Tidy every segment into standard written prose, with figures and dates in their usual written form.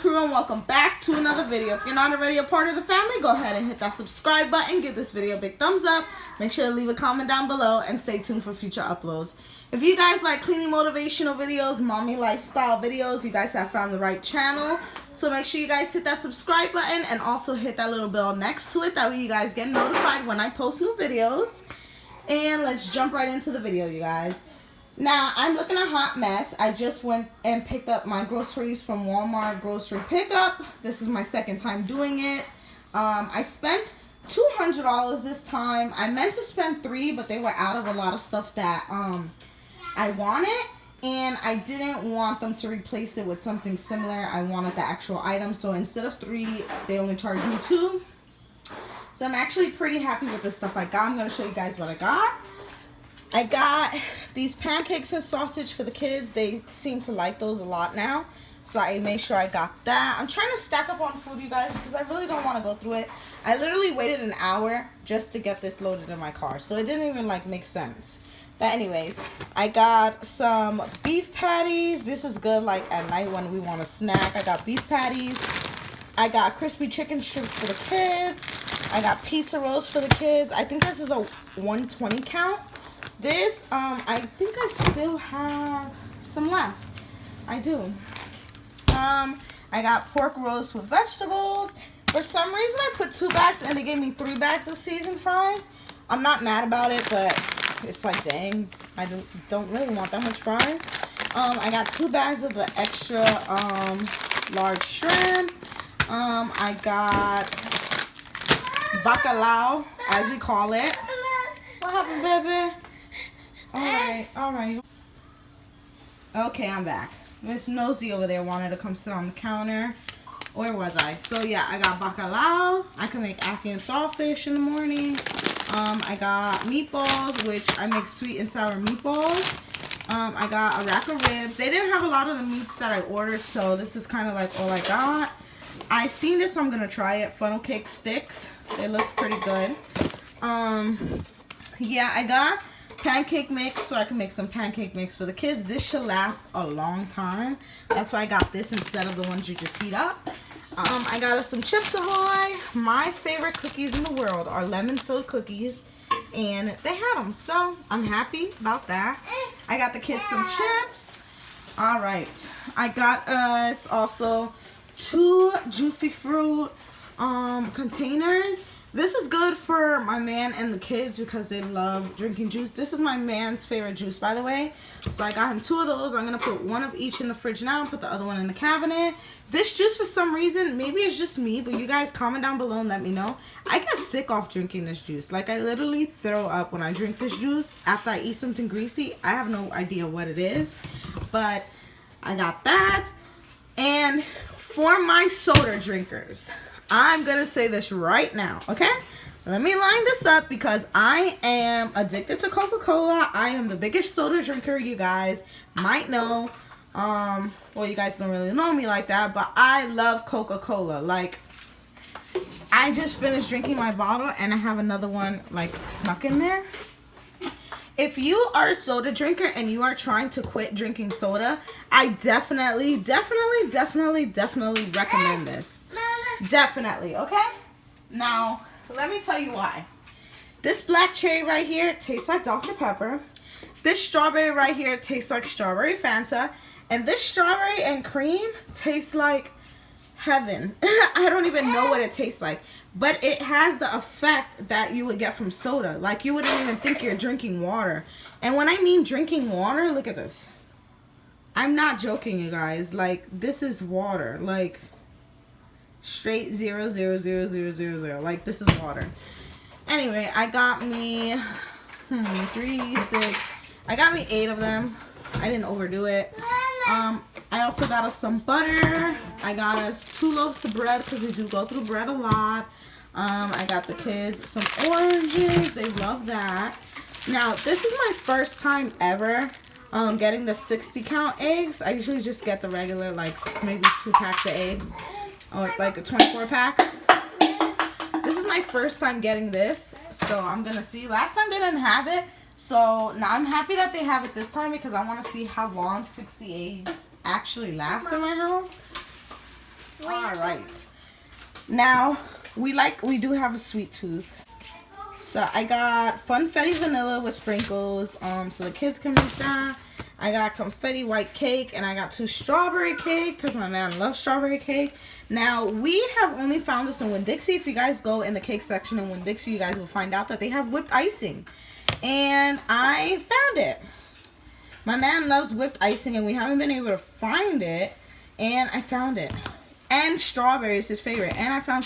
Crew, and welcome back to another video. If you're not already a part of the family, go ahead and hit that subscribe button, give this video a big thumbs up, make sure to leave a comment down below, and stay tuned for future uploads. If you guys like cleaning motivational videos, mommy lifestyle videos, you guys have found the right channel. So make sure you guys hit that subscribe button and also hit that little bell next to it. That way you guys get notified when I post new videos. And let's jump right into the video, you guys. Now, I'm looking a hot mess. I just went and picked up my groceries from Walmart grocery pickup. This is my second time doing it. I spent $200 this time. I meant to spend $300, but they were out of a lot of stuff that I wanted. And I didn't want them to replace it with something similar. I wanted the actual item. So instead of $300, they only charged me $200. So I'm actually pretty happy with the stuff I got. I'm going to show you guys what I got. I got these pancakes and sausage for the kids. They seem to like those a lot now. So I made sure I got that. I'm trying to stack up on food, you guys, because I really don't want to go through it. I literally waited an hour just to get this loaded in my car. So it didn't even like make sense. But anyways, I got some beef patties. This is good like at night when we want a snack. I got beef patties. I got crispy chicken strips for the kids. I got pizza rolls for the kids. I think this is a 120 count. This, I think I still have some left. I do. I got pork roast with vegetables. For some reason, I put 2 bags and they gave me 3 bags of seasoned fries. I'm not mad about it, but it's like, dang, I don't really want that much fries. I got 2 bags of the extra large shrimp. I got bacalao, as we call it. What happened, baby? Alright. Okay, I'm back. Miss Nosy over there wanted to come sit on the counter. Where was I? So yeah, I got bacalao. I can make ackee and saltfish in the morning. I got meatballs, which I make sweet and sour meatballs. I got a rack of ribs. They didn't have a lot of the meats that I ordered, so this is kind of like all I got. I seen this, I'm gonna try it. Funnel cake sticks. They look pretty good. Yeah, I got pancake mix, so I can make some pancake mix for the kids. This should last a long time. That's why I got this instead of the ones you just heat up. I got us some Chips Ahoy. My favorite cookies in the world are lemon-filled cookies, and they had them, so I'm happy about that. I got the kids some chips. All right, I got us also 2 juicy fruit containers. This is good for my man and the kids because they love drinking juice. This is my man's favorite juice, by the way. So I got him 2 of those. I'm going to put 1 of each in the fridge now and put the other one in the cabinet. This juice, for some reason, maybe it's just me, but you guys comment down below and let me know. I get sick off drinking this juice. Like, I literally throw up when I drink this juice after I eat something greasy. I have no idea what it is, but I got that. And for my soda drinkers, I'm going to say this right now, okay? Let me line this up because I am addicted to Coca-Cola. I am the biggest soda drinker you guys might know. Well, you guys don't really know me like that, but I love Coca-Cola. Like, I just finished drinking my bottle and I have another one, like, snuck in there. If you are a soda drinker and you are trying to quit drinking soda, I definitely recommend this. Definitely, okay? Now, let me tell you why. This black cherry right here tastes like Dr. Pepper. This strawberry right here tastes like strawberry Fanta. And this strawberry and cream tastes like heaven. I don't even know what it tastes like. But it has the effect that you would get from soda. Like, you wouldn't even think you're drinking water. And when I mean drinking water, look at this. I'm not joking, you guys. Like, this is water. Like, straight 0.00000. Like, this is water. Anyway, I got me 3, 6. I got me 8 of them. I didn't overdo it. I also got us some butter. I got us 2 loaves of bread because we do go through bread a lot. I got the kids some oranges. They love that. Now, this is my first time ever getting the 60 count eggs. I usually just get the regular, like maybe 2 packs of eggs or like a 24 pack. This is my first time getting this, so I'm gonna see. Last time they didn't have it, so now I'm happy that they have it this time because I want to see how long 60 eggs actually last in my house. All right, now we do have a sweet tooth. So I got Funfetti vanilla with sprinkles, so the kids can make that. I got confetti white cake, and I got 2 strawberry cake because my man loves strawberry cake. Now, we have only found this in Winn-Dixie. If you guys go in the cake section in Winn-Dixie, you guys will find out that they have whipped icing. And I found it. My man loves whipped icing, and we haven't been able to find it. And I found it. And strawberry is his favorite. And I found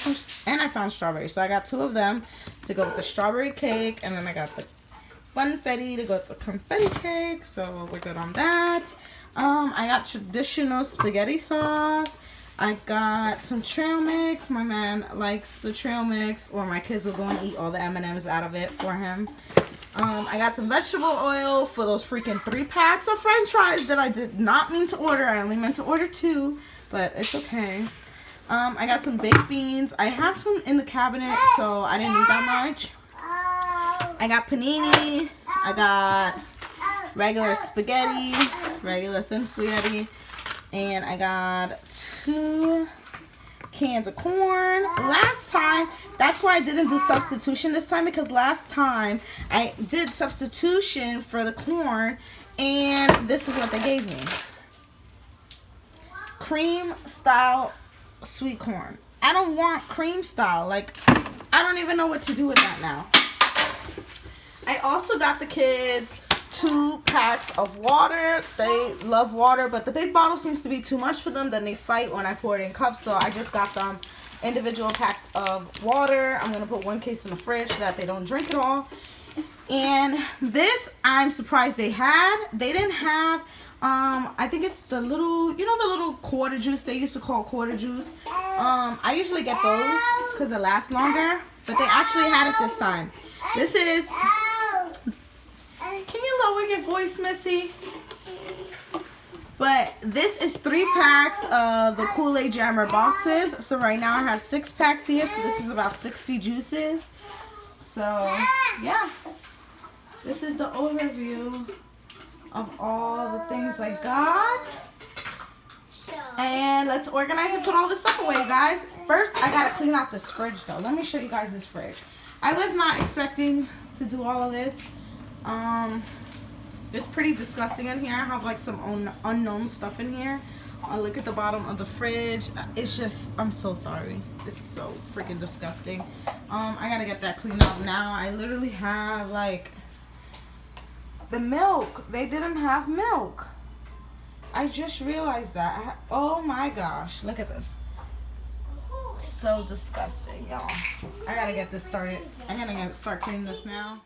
strawberries. So I got 2 of them to go with the strawberry cake. And then I got the Funfetti to go with the confetti cake. So we're good on that. I got traditional spaghetti sauce. I got some trail mix. My man likes the trail mix, or my kids will go and eat all the M&Ms out of it for him. I got some vegetable oil for those freaking 3 packs of french fries that I did not mean to order. I only meant to order 2, but it's okay. I got some baked beans. I have some in the cabinet, so I didn't need that much. I got panini. I got regular spaghetti, regular thin spaghetti. And I got 2 cans of corn. Last time, that's why I didn't do substitution this time, because last time I did substitution for the corn, and this is what they gave me. Cream style sweet corn. I don't want cream style. Like, I don't even know what to do with that now. I also got the kids 2 packs of water. They love water, but the big bottle seems to be too much for them. Then they fight when I pour it in cups, so I just got them individual packs of water. I'm going to put 1 case in the fridge so that they don't drink it all. And this, I'm surprised they had. They didn't have, I think it's the little, you know, the little quarter juice they used to call quarter juice. I usually get those because it lasts longer, but they actually had it this time. This is... Can you lower your voice, Missy? But this is 3 packs of the Kool-Aid Jammer boxes. So right now I have 6 packs here. So this is about 60 juices. So yeah, this is the overview of all the things I got. And let's organize and put all this stuff away, guys. First, I gotta clean out this fridge though. Let me show you guys this fridge. I was not expecting to do all of this. It's pretty disgusting in here. I have like some unknown stuff in here. Look at the bottom of the fridge. It's just, I'm so sorry. It's so freaking disgusting. I gotta get that cleaned out now. I literally have like the milk. They didn't have milk. I just realized that. Oh my gosh, look at this. So disgusting, y'all. I gotta get this started. I'm gonna start cleaning this now.